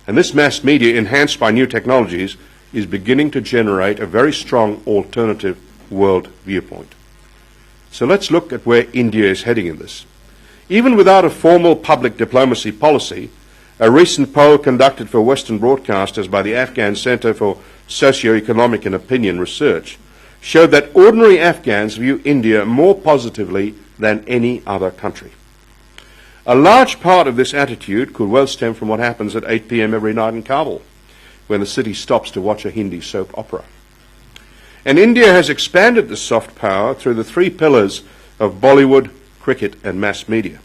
And this mass media, enhanced by new technologies, is beginning to generate a very strong alternative world viewpoint. So let's look at where India is heading in this. Even without a formal public diplomacy policy, a recent poll conducted for Western broadcasters by the Afghan Center for Socioeconomic and Opinion Research showed that ordinary Afghans view India more positively than any other country. A large part of this attitude could well stem from what happens at 8 p.m. every night in Kabul, when the city stops to watch a Hindi soap opera. And India has expanded this soft power through the three pillars of Bollywood, cricket, and mass media.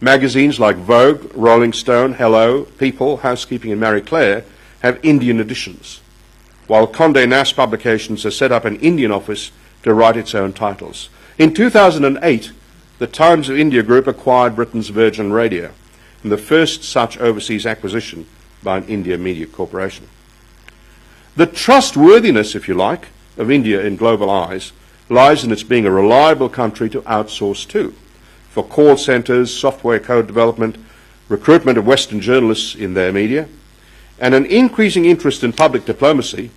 Magazines like Vogue, Rolling Stone, Hello, People, Housekeeping, and Marie Claire have Indian editions, while Condé Nast Publications has set up an Indian office to write its own titles. In 2008, the Times of India Group acquired Britain's Virgin Radio, and the first such overseas acquisition by an India media corporation. The trustworthiness, if you like, of India in global eyes lies in its being a reliable country to outsource to, for call centres, software code development, recruitment of Western journalists in their media, and an increasing interest in public diplomacy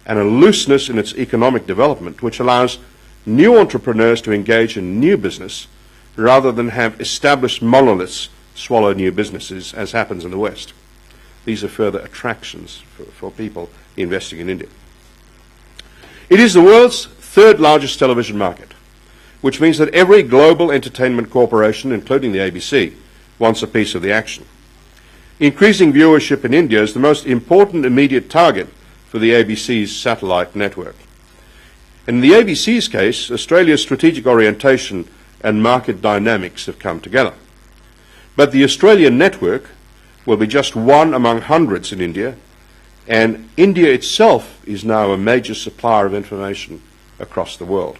and a looseness in its economic development, which allows new entrepreneurs to engage in new business rather than have established monoliths swallow new businesses, as happens in the West. These are further attractions for people investing in India. It is the world's third largest television market, which means that every global entertainment corporation, including the ABC, wants a piece of the action. Increasing viewership in India is the most important immediate target for the ABC's satellite network. In the ABC's case, Australia's strategic orientation and market dynamics have come together. But the Australian network will be just one among hundreds in India, and India itself is now a major supplier of information across the world.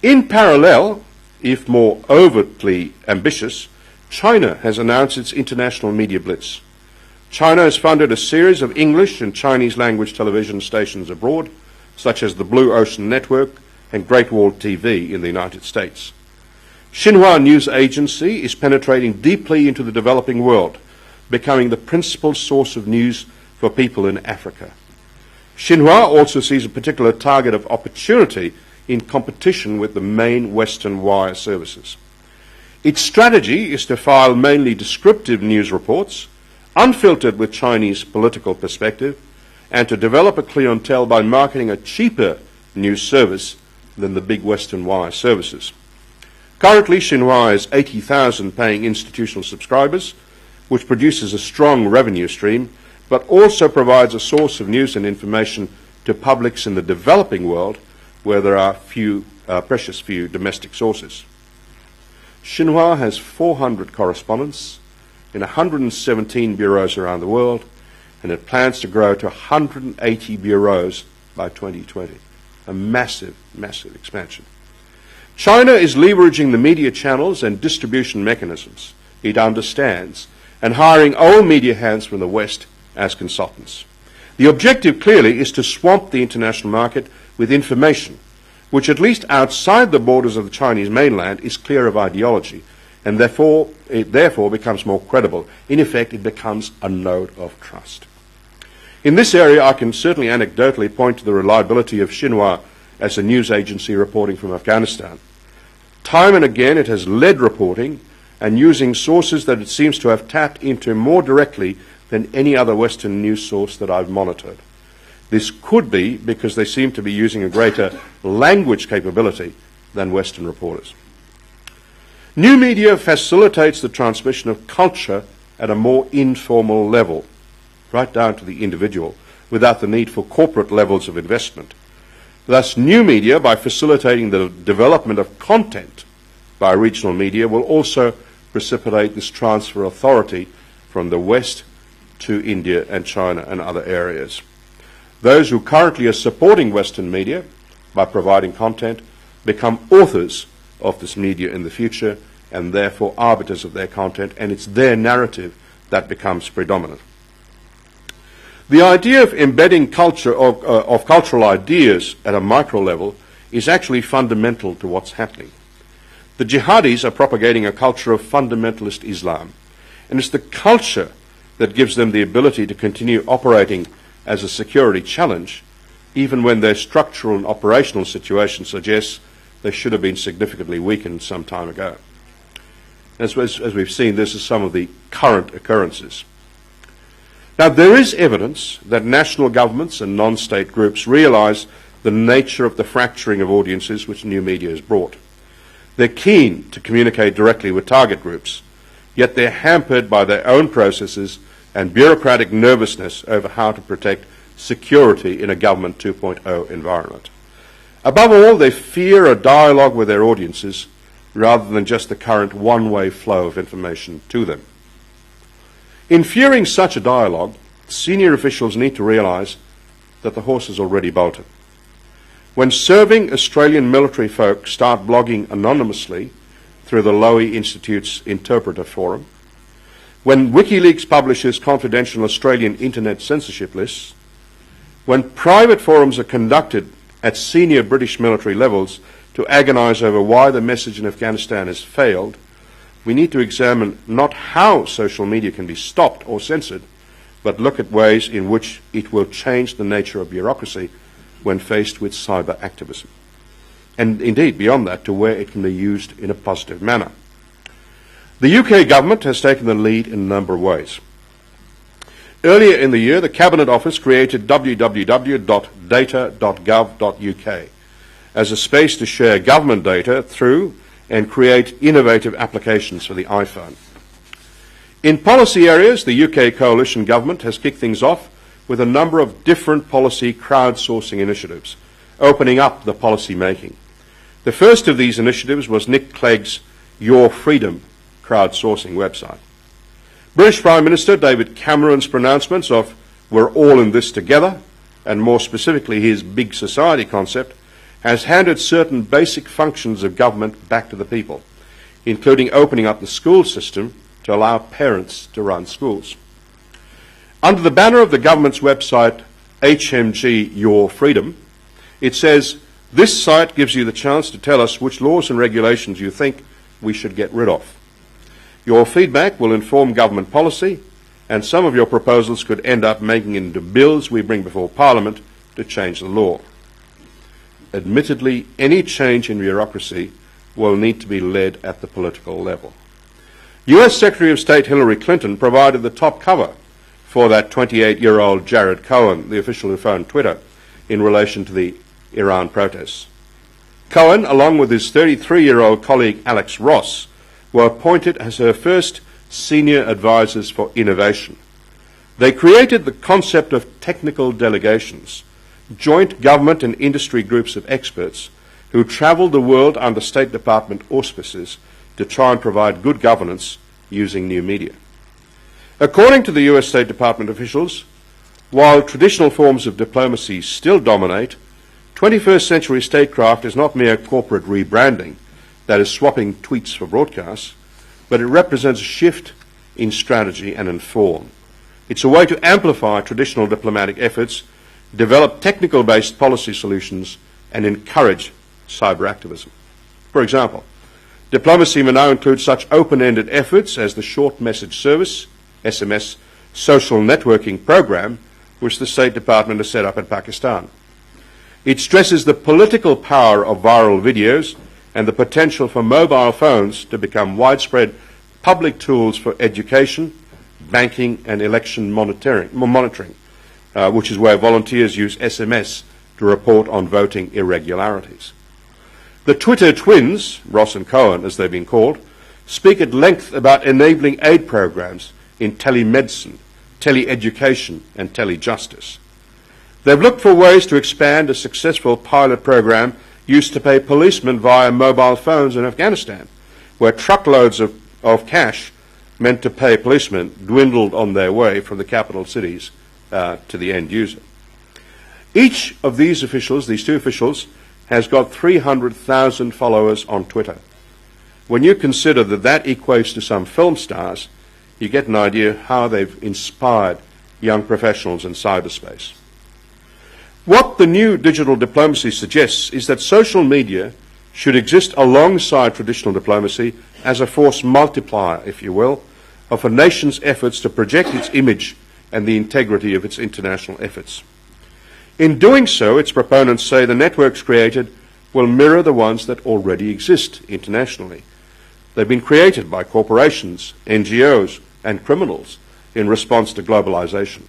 In parallel, if more overtly ambitious, China has announced its international media blitz. China has funded a series of English and Chinese language television stations abroad, such as the Blue Ocean Network and Great Wall TV in the United States. Xinhua News Agency is penetrating deeply into the developing world, becoming the principal source of news for people in Africa. Xinhua also sees a particular target of opportunity in competition with the main Western wire services. Its strategy is to file mainly descriptive news reports, unfiltered with Chinese political perspective, and to develop a clientele by marketing a cheaper news service than the big Western wire services. Currently, Xinhua has 80,000 paying institutional subscribers, which produces a strong revenue stream, but also provides a source of news and information to publics in the developing world where there are precious few domestic sources. Xinhua has 400 correspondents in 117 bureaus around the world, and it plans to grow to 180 bureaus by 2020. A massive, massive expansion. China is leveraging the media channels and distribution mechanisms it understands and hiring old media hands from the West as consultants. The objective clearly is to swamp the international market with information, which at least outside the borders of the Chinese mainland is clear of ideology, and it therefore becomes more credible. In effect, it becomes a node of trust. In this area, I can certainly anecdotally point to the reliability of Xinhua as a news agency reporting from Afghanistan. Time and again, it has led reporting and using sources that it seems to have tapped into more directly than any other Western news source that I've monitored. This could be because they seem to be using a greater language capability than Western reporters. New media facilitates the transmission of culture at a more informal level, right down to the individual, without the need for corporate levels of investment. Thus, new media, by facilitating the development of content by regional media, will also precipitate this transfer of authority from the West to India and China and other areas. Those who currently are supporting Western media by providing content become authors of this media in the future and therefore arbiters of their content, and it's their narrative that becomes predominant. The idea of embedding culture of cultural ideas at a micro level is actually fundamental to what's happening. The jihadis are propagating a culture of fundamentalist Islam, and it's the culture that gives them the ability to continue operating as a security challenge, even when their structural and operational situation suggests they should have been significantly weakened some time ago. As we've seen, this is some of the current occurrences. Now, there is evidence that national governments and non-state groups realise the nature of the fracturing of audiences which new media has brought. They're keen to communicate directly with target groups, yet they're hampered by their own processes and bureaucratic nervousness over how to protect security in a Government 2.0 environment. Above all, they fear a dialogue with their audiences rather than just the current one-way flow of information to them. In fearing such a dialogue, senior officials need to realise that the horse has already bolted. When serving Australian military folk start blogging anonymously through the Lowy Institute's Interpreter Forum, when WikiLeaks publishes confidential Australian internet censorship lists, when private forums are conducted at senior British military levels to agonise over why the message in Afghanistan has failed, we need to examine not how social media can be stopped or censored, but look at ways in which it will change the nature of bureaucracy when faced with cyber activism. And indeed, beyond that, to where it can be used in a positive manner. The UK government has taken the lead in a number of ways. Earlier in the year, the Cabinet Office created www.data.gov.uk as a space to share government data through and create innovative applications for the iPhone. In policy areas, the UK coalition government has kicked things off with a number of different policy crowdsourcing initiatives, opening up the policy making. The first of these initiatives was Nick Clegg's Your Freedom crowdsourcing website. British Prime Minister David Cameron's pronouncements of "we're all in this together," and more specifically his big society concept, has handed certain basic functions of government back to the people, including opening up the school system to allow parents to run schools. Under the banner of the government's website, HMG Your Freedom, it says, "This site gives you the chance to tell us which laws and regulations you think we should get rid of. Your feedback will inform government policy, and some of your proposals could end up making it into bills we bring before Parliament to change the law." Admittedly, any change in bureaucracy will need to be led at the political level. US Secretary of State Hillary Clinton provided the top cover for that 28-year-old Jared Cohen, the official who phoned Twitter, in relation to the Iran protests. Cohen, along with his 33-year-old colleague Alex Ross, were appointed as her first senior advisors for innovation. They created the concept of technical delegations, joint government and industry groups of experts who travelled the world under State Department auspices to try and provide good governance using new media. According to the US State Department officials, while traditional forms of diplomacy still dominate, 21st century statecraft is not mere corporate rebranding, that is swapping tweets for broadcasts, but it represents a shift in strategy and in form. It's a way to amplify traditional diplomatic efforts, develop technical-based policy solutions, and encourage cyber activism. For example, diplomacy may now include such open-ended efforts as the Short Message Service, SMS, social networking program, which the State Department has set up in Pakistan. It stresses the political power of viral videos and the potential for mobile phones to become widespread public tools for education, banking, and election monitoring, which is where volunteers use SMS to report on voting irregularities. The Twitter twins, Ross and Cohen as they've been called, speak at length about enabling aid programs in telemedicine, tele-education, and tele-justice. They've looked for ways to expand a successful pilot program used to pay policemen via mobile phones in Afghanistan, where truckloads of cash meant to pay policemen dwindled on their way from the capital cities to the end user. Each of these officials, these two officials, has got 300,000 followers on Twitter. When you consider that that equates to some film stars, you get an idea how they've inspired young professionals in cyberspace. What the new digital diplomacy suggests is that social media should exist alongside traditional diplomacy as a force multiplier, if you will, of a nation's efforts to project its image and the integrity of its international efforts. In doing so, its proponents say the networks created will mirror the ones that already exist internationally. They've been created by corporations, NGOs, and criminals in response to globalization.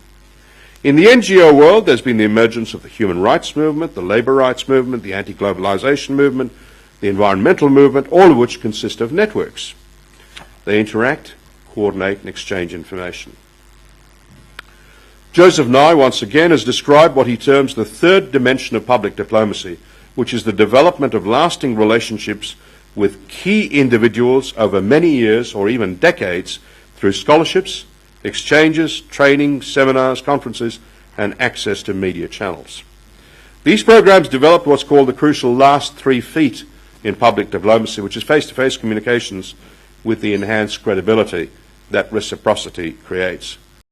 In the NGO world, there's been the emergence of the human rights movement, the labor rights movement, the anti-globalization movement, the environmental movement, all of which consist of networks. They interact, coordinate, and exchange information. Joseph Nye, once again, has described what he terms the third dimension of public diplomacy, which is the development of lasting relationships with key individuals over many years or even decades through scholarships, exchanges, training, seminars, conferences, and access to media channels. These programs developed what's called the crucial last 3 feet in public diplomacy, which is face-to-face communications with the enhanced credibility that reciprocity creates.